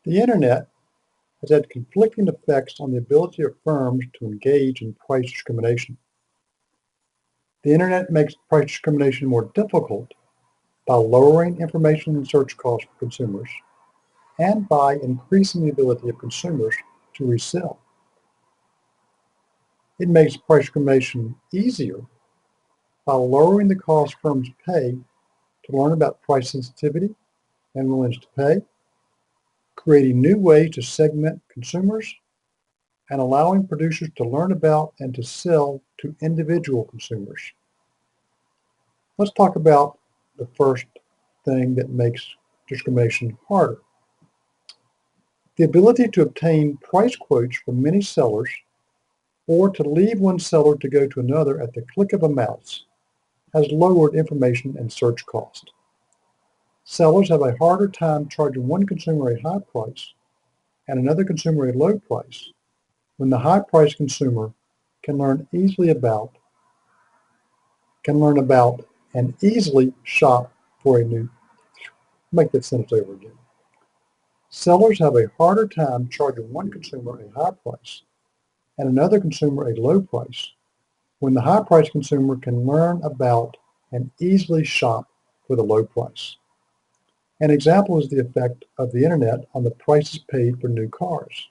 The Internet has had conflicting effects on the ability of firms to engage in price discrimination. The Internet makes price discrimination more difficult by lowering information and search costs for consumers and by increasing the ability of consumers to resell. It makes price discrimination easier by lowering the cost firms pay to learn about price sensitivity and willingness to pay, creating new ways to segment consumers, and allowing producers to learn about and to sell to individual consumers. Let's talk about the first thing that makes discrimination harder. The ability to obtain price quotes from many sellers or to leave one seller to go to another at the click of a mouse has lowered information and search cost. Sellers have a harder time charging one consumer a high price and another consumer a low price when the high-priced consumer can learn about and easily shop for a new. Make that sentence over again. Sellers have a harder time charging one consumer a high price and another consumer a low price when the high-priced consumer can learn about and easily shop for the low price. An example is the effect of the Internet on the prices paid for new cars.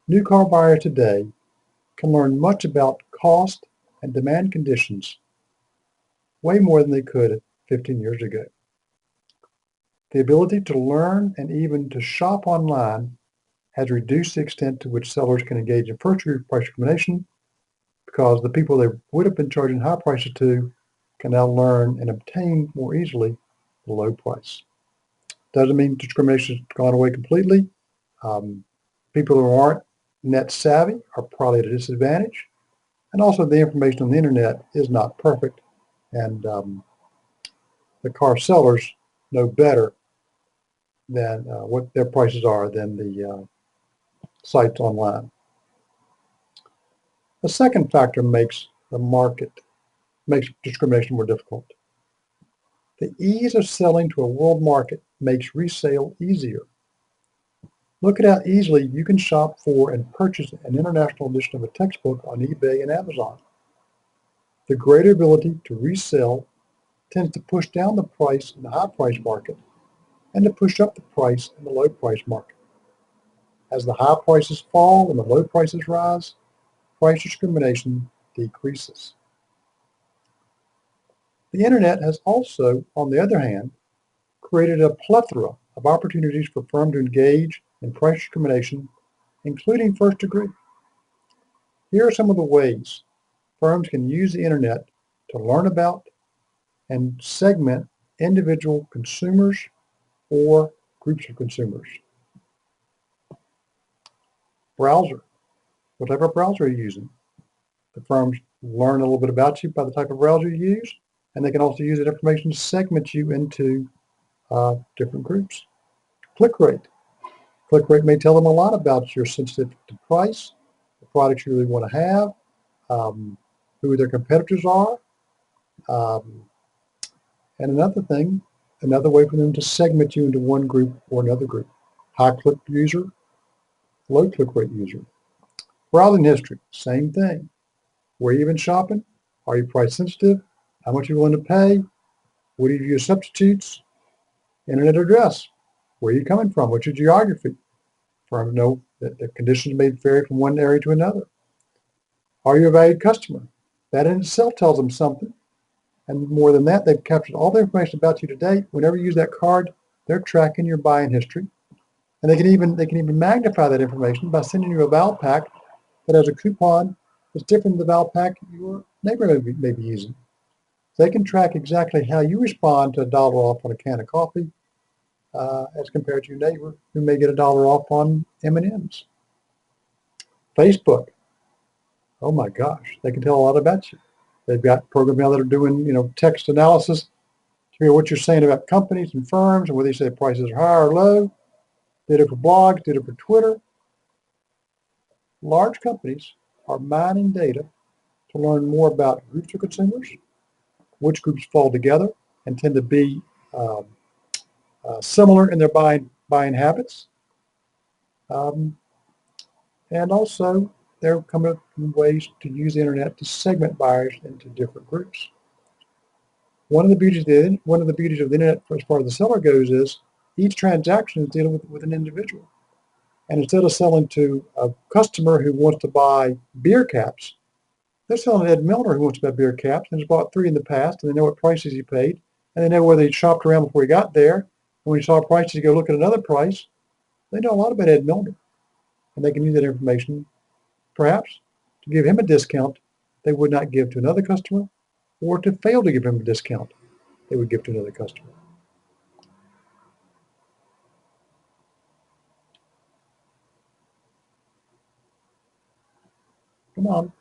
New car buyers today can learn much about cost and demand conditions way more than they could 15 years ago. The ability to learn and even to shop online has reduced the extent to which sellers can engage in first-degree price discrimination because the people they would have been charging high prices to can now learn and obtain more easily the low price. Doesn't mean discrimination has gone away completely. People who aren't net savvy are probably at a disadvantage. And also the information on the Internet is not perfect. And the car sellers know better than what their prices are than the sites online. The second factor makes discrimination more difficult. The ease of selling to a world market makes resale easier. Look at how easily you can shop for and purchase an international edition of a textbook on eBay and Amazon. The greater ability to resell tends to push down the price in the high price market and to push up the price in the low price market. As the high prices fall and the low prices rise, price discrimination decreases. The Internet has also, on the other hand, created a plethora of opportunities for firms to engage in price discrimination, including first degree. Here are some of the ways firms can use the Internet to learn about and segment individual consumers or groups of consumers. Browser. What type of browser are you using? The firms learn a little bit about you by the type of browser you use, and they can also use that information to segment you into different groups. Click rate. Click rate may tell them a lot about your sensitivity to price, the products you really want to have, who their competitors are, and another way for them to segment you into one group or another group. High click user, low click rate user. Browsing history, same thing. Where you been shopping? Are you price sensitive? How much are you willing to pay? What do you view as substitutes? Internet address. Where are you coming from? What's your geography? Firms know that the conditions may vary from one area to another. Are you a valued customer? That in itself tells them something. And more than that, they've captured all the information about you to date. Whenever you use that card, they're tracking your buying history. And they can even magnify that information by sending you a val pack that has a coupon that's different than the val pack your neighbor may be using. They can track exactly how you respond to $1 off on a can of coffee as compared to your neighbor who may get $1 off on M&Ms. Facebook. Oh my gosh, they can tell a lot about you. They've got programs now that are doing, text analysis to hear what you're saying about companies and firms and whether you say prices are high or low. Did it for blogs, did it for Twitter. Large companies are mining data to learn more about groups of consumers, which groups fall together and tend to be similar in their buying habits, And also, they're coming up with ways to use the internet to segment buyers into different groups. One of the beauties of the internet, as far as the seller goes, is each transaction is dealing with an individual. And instead of selling to a customer who wants to buy beer caps, they're selling to Ed Milner who wants to buy beer caps and has bought 3 in the past, and they know what prices he paid, and they know whether he shopped around before he got there. And when he saw prices, he go look at another price. They know a lot about Ed Milner, and they can use that information, perhaps, to give him a discount they would not give to another customer, or to fail to give him a discount they would give to another customer. Come on.